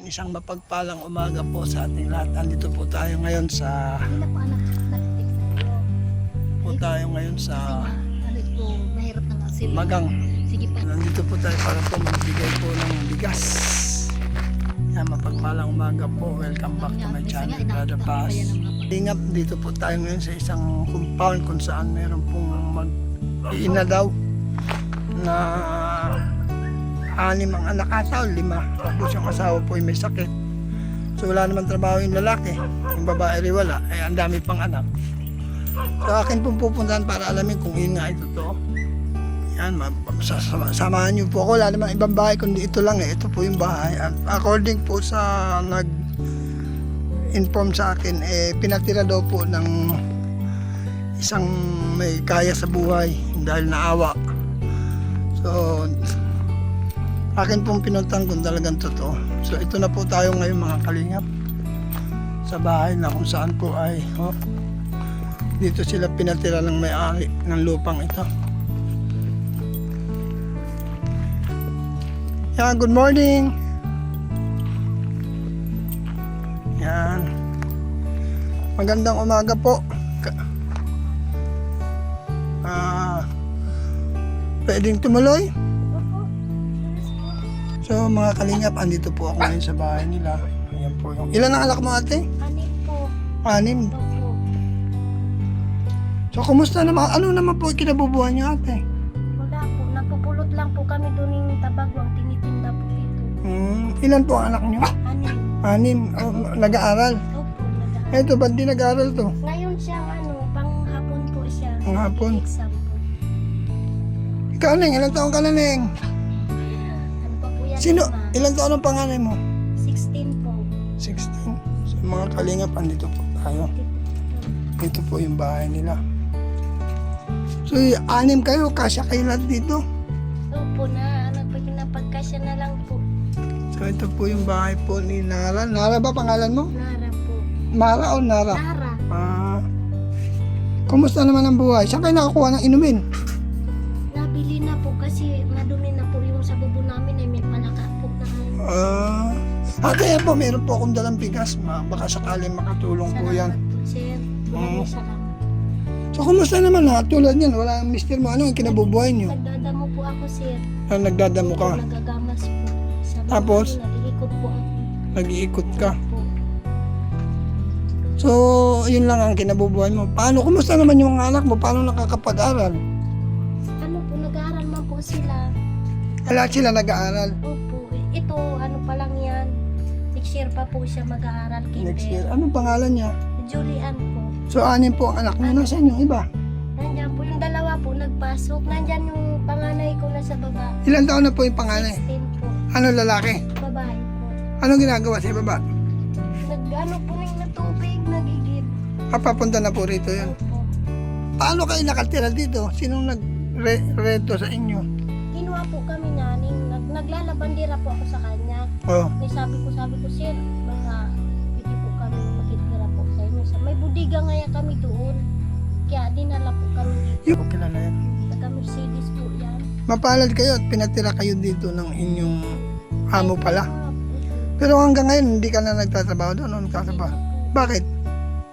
Isang mapagpalang umaga po sa ating lahat. Andito po tayo ngayon sa mahirap na nga sila. Magang. Sige pa. Nandito po tayo para po magbigay po ng bigas. Yan, mapagpalang umaga po. Welcome back to my channel, Brother Paz. Ingap, dito po tayo ngayon sa isang compound kung saan meron pong mag-iina daw na 6 ang anak ata o 5. Tapos yung asawa po ay may sakit. So wala naman trabaho yung lalaki. Yung babae rin wala. Ay ang dami pang anak. So akin pong pupuntahan para alamin kung yun nga ito totoo. Yan, samahan niyo po ako. Wala naman ibang bahay kundi ito lang eh. Ito po yung bahay. At according po sa nag-inform sa akin, pinatira daw po ng isang may kaya sa buhay dahil naawa. So akin pong pinuntan kung talagang totoo. So ito na po tayo ngayon mga kalingap sa bahay na kung saan po ay dito sila pinatira ng may-ari ng lupang ito. Yan, good morning. Yan. Magandang umaga po. Pwedeng tumuloy? So mga kalingap, andito po ako ngayon sa bahay nila. Ayan po yung... Ilan ang anak mo ate? 6 po. 6? Opo. So kumusta naman? Ano naman po kinabubuhan niyo ate? Wala po. Napupulot lang po kami doon yung tabagwang tinitinda po dito. Ilan po ang anak niyo? 6. 6. Oh, nag-aaral? Opo. Nag-aaral. Eto, ba't di nag-aaral to? Ngayon siya panghapon po siya. Panghapon? Exam po. Ikaw Neng, ilang taon ka na Neng? Ano pa po yan? Sino? Ma? Ilang taon ang panganay mo? 16 po. 16. So mga kalingap, andito po tayo. Ito po yung bahay nila. So 6 kayo, kasya kayo lahat dito. Opo na. Pinapagkasya na lang po. So ito po yung bahay po ni Nara. Nara ba pangalan mo? Nara po. Mara o Nara? Nara. Kumusta naman ang buhay? Saan kayo nakakuha ng inumin? Nabili na po kasi madumi na po yung sa bubo namin ay may palaka po na Kaya po meron po akong dalang bigas. Baka sakaling makatulong po yan. Salamat po, sir. Maraming salamat. So kumusta naman ha? Tulad yan, wala ang mister mo. Ano ang kinabubuhay nyo? Nagdadamo po ako, sir. Nagdadamo ka? Nagagamas po. Sa bahay, Tapos? nag-iikot po ako. Nag-iikot ka? Po. So yun lang ang kinabubuhay mo. Paano? Kumusta naman yung mga anak mo? Paano nakakapag-aral? Ano po, nag-aaral man po sila. Lahat sila nag-aaral. Opo. Ito, ano pa lang yan. Next year pa po siya mag-aaral. Next year. Anong pangalan niya? Julian po. So 6 po ang anak mo. Nasaan yung iba? Nandyan po yung dalawa po nagpasok. Nandyan yung panganay ko na sa baba. Ilan taon na po yung panganay? 16 po. Ano lalaki? Babae po. Anong ginagawa sa baba? Nag-ano po na tubig, nagigib. Papunta na po rito yun. Opo. Paano kayo nakatira dito? Sinong nag-reto sa inyo? Kinuha po kami naning naglalabandira po ako sa kanya. Oh. May sabi ko sir, baka pwede po kami makitira po sa inyo. May budiga nga kami doon. Kaya dinala po kami dito. Yung kilala yan. Taga-Mercedes po yan. Mapalad kayo at pinatira kayo dito ng inyong amo pala. Ah, Pero hanggang ngayon hindi ka na nagtatrabaho doon. Ano nagtatrabaho? Bakit?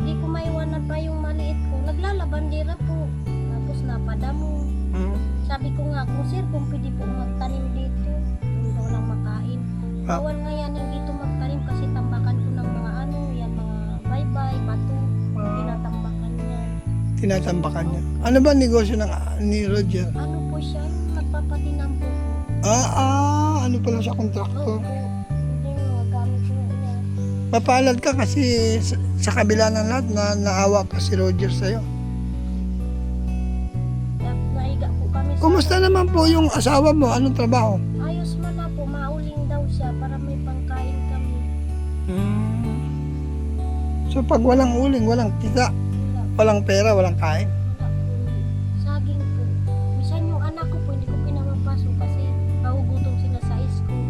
Hindi ko maiwanan pa yung maliit ko. Naglalabandira po. Tapos napadamo. Sabi ko nga kung pwede po magtanim dito. Yung daw lang makain. Bawal nga yan yung dito magtanim kasi tambakan ko ng mga yan mga baybay, bato. Tinatambakan yan. Tinatambakan niya. Ano ba negosyo ni Roger? Ano po siya? Yung nagpapatinam po. Ano pala siya kontraktor? Opo. Hindi mo gamit mo yan. Mapalad ka kasi sa kabila ng lahat na naawa pa si Roger sa'yo. Naiga po kami sa... Kumusta naman po yung asawa mo? Anong trabaho? Ayos man na po. Mauling daw siya para may pangkain kami. So pag walang uling, walang tita, walang pera, walang kain. Wala po. Saging po. Minsan yung anak ko po, hindi ko pinamapasok kasi mahugutom sila sa school.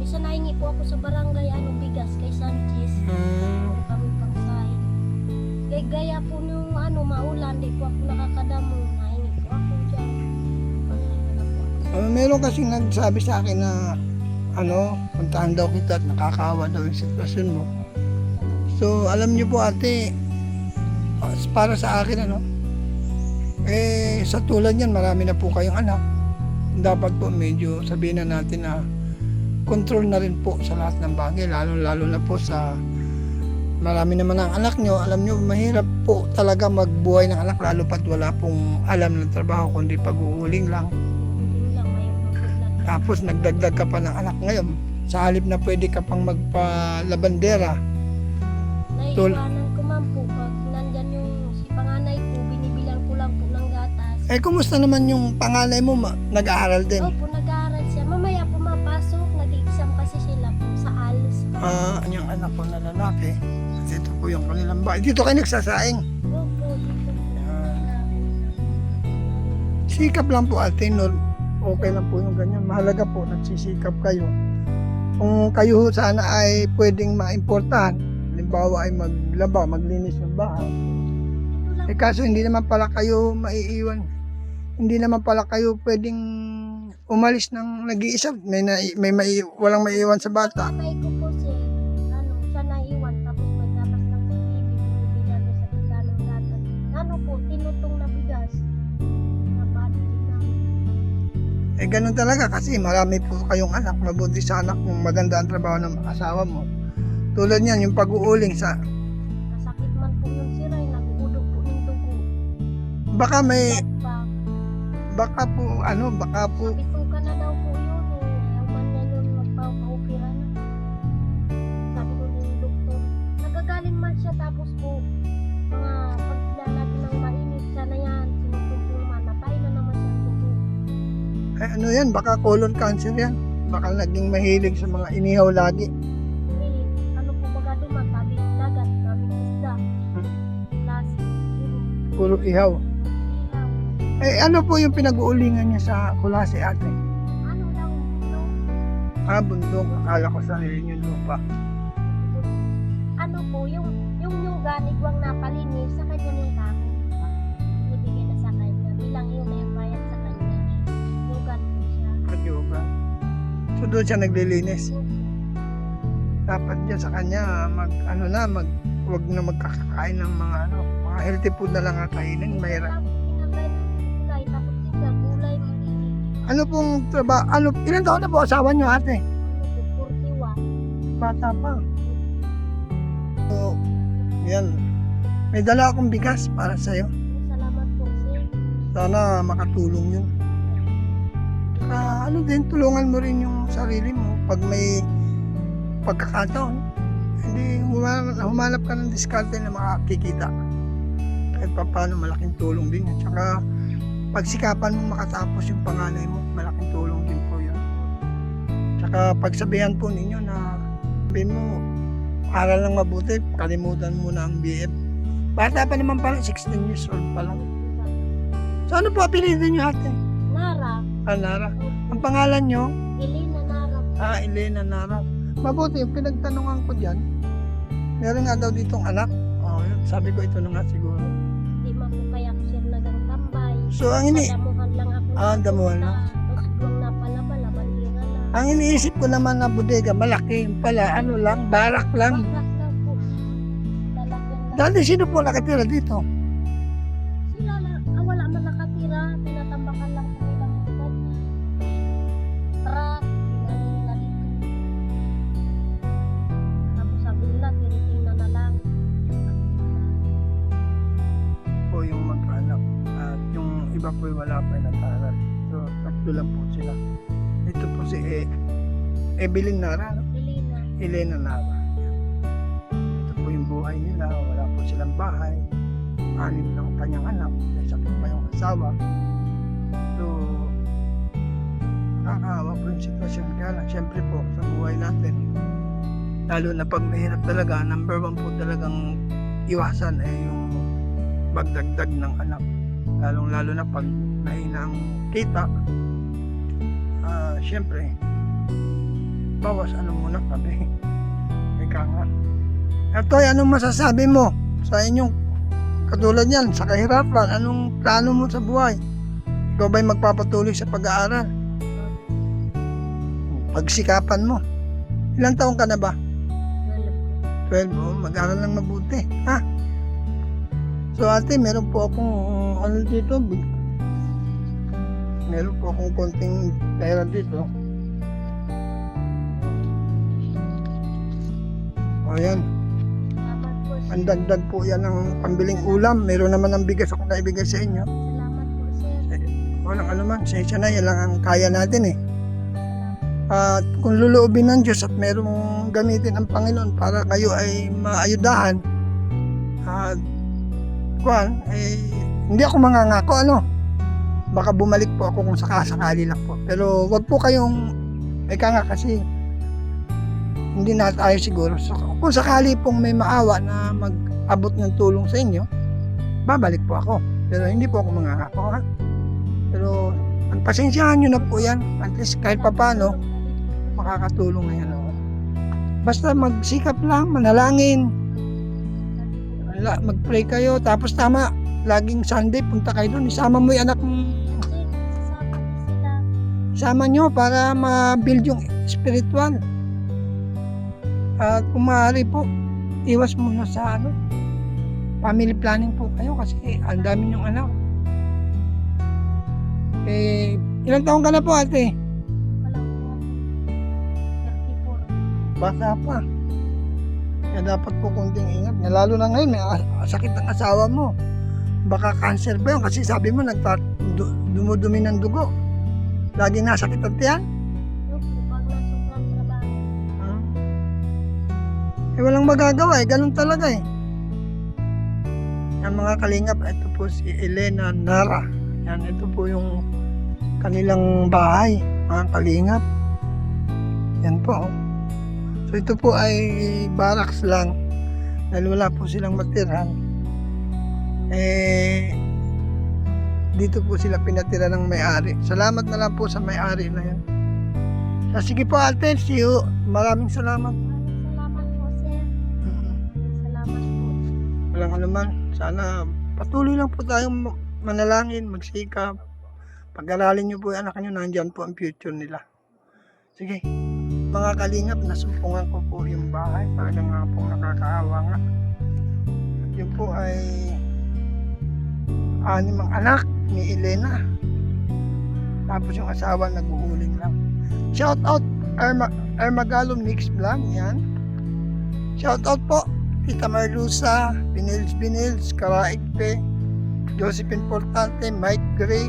Minsan nahingi po ako sa barangay bigas kay Sanchez. Kung kami pangsahin. Gaya po nung maulan, di po ako nakakadamo. Nahingi po ako dyan. Pangsahin na po ako. Meron kasing nagsabi sa akin na puntahan daw kita at nakakaawa daw yung sitwasyon mo. So, alam niyo po ate, para sa akin sa tulad niyan, marami na po kayong anak. Dapat po medyo sabihin na natin na control na rin po sa lahat ng bagay, lalo na po sa marami naman ang anak nyo. Alam nyo, mahirap po talaga magbuhay ng anak, lalo pat wala pong alam ng trabaho, kundi pag-uuling lang. Hindi lang, may lang. Tapos nagdagdag ka pa ng anak ngayon. Sa halip na pwede ka pang magpalabandera. Naiiwanan ko man po pag nandyan yung si panganay ko, binibilang ko lang po ng gatas. Kumusta naman yung panganay mo? Nag-aaral din? Opo, nag-aaral siya. Mamaya pumapasok, nag-exam kasi sila po sa ALS. Yung anak ko na lalaki. Dito po yung kanilang bahay. Dito kayo nagsasaing. Opo, dito. Sikap lang po ate, no? Okay lang po yung ganyan. Mahalaga po, nagsisikap kayo. Kung kayo sana ay pwedeng maimportahan, halimbawa ay maglaba, maglinis ng bahay. Kaso hindi naman pala kayo maiiwan. Hindi naman pala kayo pwedeng umalis ng nag-iisa. Walang maiiwan sa bata. May ko po siya naiwan, tapos may gatas ng bibi, binibigyan sa tila ng gatas. Po, tinutong na bigas. Ganun talaga kasi marami po kayong anak. Mabuti sa anak kung maganda ang trabaho ng asawa mo. Tulad niyan, yung pag-uuling sa... Masakit man po yung siray, nag-uudog po ng dugo. Baka may... Pa, Baka po... bituka na daw po yun. Ayaw man niya yun magpa-opera na. Sabi ko ng doktor, nagagaling man siya tapos po, mga paglalagi ng mainit, sana yan, sinusumpong man, natay na naman siya dugo. Ano yan, baka colon cancer yan. Baka naging mahilig sa mga inihaw lagi. Ano po baga duman, tabi dagat, daming isda, plastic, Puro ihaw. Ano po yung pinag-uulingan niya sa Kulase ate? ano lang, Bundok. Akala ko sarili niyo lupa. ano po, yung nyuga, nigwang napalinis, sa kanya na yung kahoy. Binibigay na sa kanya, bilang yun na yung bayad sa kanya. Nyugan po siya. Yoga. So doon siya naglilinis. Dapat dyan sa kanya, wag na magkakakain ng mga healthy food na lang ang kainin. Mahirap. Pinakain ng gulay, tapos tignan, gulay, Ano pong trabaho? Ilan taon na po asawa niyo ate? ano po, 41. Bata pa. So, yan. May dala akong bigas para sa'yo. Salamat po, sir. Sana makatulong yun. Tulungan mo rin yung sarili mo pag may pagkakataon. Hindi humanap ka ng diskarte na makakikita. Kahit pa paano, malaking tulong din yun. Tsaka pagsikapan mo makatapos yung panganay mo, malaking tulong din po yun. Tsaka pagsabihan po ninyo na sabihin mo, aral lang mabuti, kalimutan mo na ang BF. Bata pa naman pala, 16 years old pa lang. So ano po apelido nyo ate? Nara, Nara. Ang pangalan nyo? Elena Nara. Elena Nara. Mabuti, yung pinagtanungan ko dyan, meron nga daw ditong anak. Sabi ko ito na nga siguro. Di man po kaya ko sir nagtambay. So ang Damuhan lang ako. damuhan lang. Tapos buwang na pala, bandira lang. Ang iniisip ko naman na bodega, malaki pala, barak lang. Bakit na po? Lalagyan lang. Dati sino po nakatira dito? Sila lang, wala man nakatira. Tinatambakan lang po nilang ubat. Truck, pinanin nila dito. Tapos sabi nila, tinitingnan na lang. Po yung mag-anak. At yung iba po wala pa yung nag-aaral. So, tatlo lang po sila. Ito po si Evelyn Nara, no? Elena Nara. Ito po yung buhay nila. Wala po silang bahay. Anim ng kanyang anak. May sakit pa yung asawa. So, nakakaawa po yung sitwasyon. Kaya lang, syempre po, sa buhay natin, lalo na pag mahirap talaga, number one po talagang iwasan ay yung pagdagdag ng anak. Lalo na pag mahina ang kita, syempre, bawas muna kami. Ika nga. Etoy, anong masasabi mo sa inyong katulad yan, sa kahirapan? Anong plano mo sa buhay? Ikaw ba'y magpapatuloy sa pag-aaral? Pagsikapan mo. Ilang taon ka na ba? 12 po. 12, oh, mag-aral lang mabuti, ha? So ate, meron po akong ano dito, meron po akong konting pera dito. O yan, Salamat po, sir. ang dagdag po yan ng pambiling ulam. Meron naman ng bigas ako na ibigay sa inyo. Salamat po, sir. Walang ano man, sensya na, yan lang ang kaya natin eh. Salamat. At kung luluobin ng Diyos at merong gamitin ang Panginoon para kayo ay maayudahan, at hindi ako mangangako, ano, baka bumalik po ako kung sakasakali lang po. Pero wag po kayong, ika nga kasi, hindi na tayo siguro. So, kung sakali pong may maawa na mag-abot ng tulong sa inyo, babalik po ako. Pero hindi po ako mangangako, ha? Pero, ang pasensyahan nyo na po yan. At least kahit papano, makakatulong na yan. Oh. Basta magsikap lang, manalangin, mag-pray kayo, tapos tama, laging Sunday, punta kayo doon, isama mo yung anak mo, isama nyo para ma-build yung spiritual. At kung maaari po, iwas muna sa family planning po kayo kasi ang dami yung anak. Ilang taon ka na po ate? Bata pa. Kaya dapat po kunting ingat. Lalo na ngayon, may sakit ng asawa mo. Baka cancer ba yun? Kasi sabi mo, dumudumi ng dugo. Lagi nasakit ang tiyan. Walang magagawa ganun talaga Yan mga kalingap, ito po si Elena Nara. Yan, ito po yung kanilang bahay, mga kalingap. Yan po. So ito po ay barracks lang. Dahil wala po silang matirhan. Dito po sila pinatira ng may-ari. Salamat na lang po sa may-ari na yan. So, sige po ate, see you. Maraming salamat. Salamat po, sir. Salamat po. Walang anuman. Sana patuloy lang po tayong manalangin, magsikap. Pag-aralin nyo po yung anak nyo, nandyan po ang future nila. Sige. Mga kalingap, nasumpungan ko po yung bahay. Talagang nga po nakakaawa nga. At yun po ay 6 ang anak ni Elena. Tapos yung asawa nag-uuling lang. Shout out Ermagalo Mix Vlog, yan. Shout out po Tita Marlusa, Binils, Karaigpe, Josephine Portante, Mike Gray,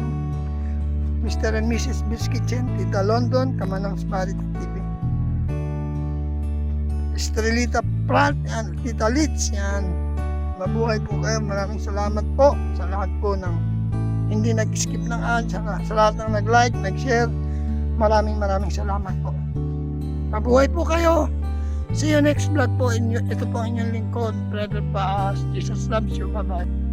Mr. and Mrs. Bill Kitchen, Tita London, Kamanang Sparita TV. Estrelita Prat, yan, Tita Litz, yan. Mabuhay po kayo. Maraming salamat po sa lahat po ng hindi nag-skip ng ads, sa lahat ng nag-like, nag-share. Maraming salamat po. Mabuhay po kayo. See you next vlog po. Ito po ang inyong lingkod, Brother Paas. Jesus loves you. Bye-bye.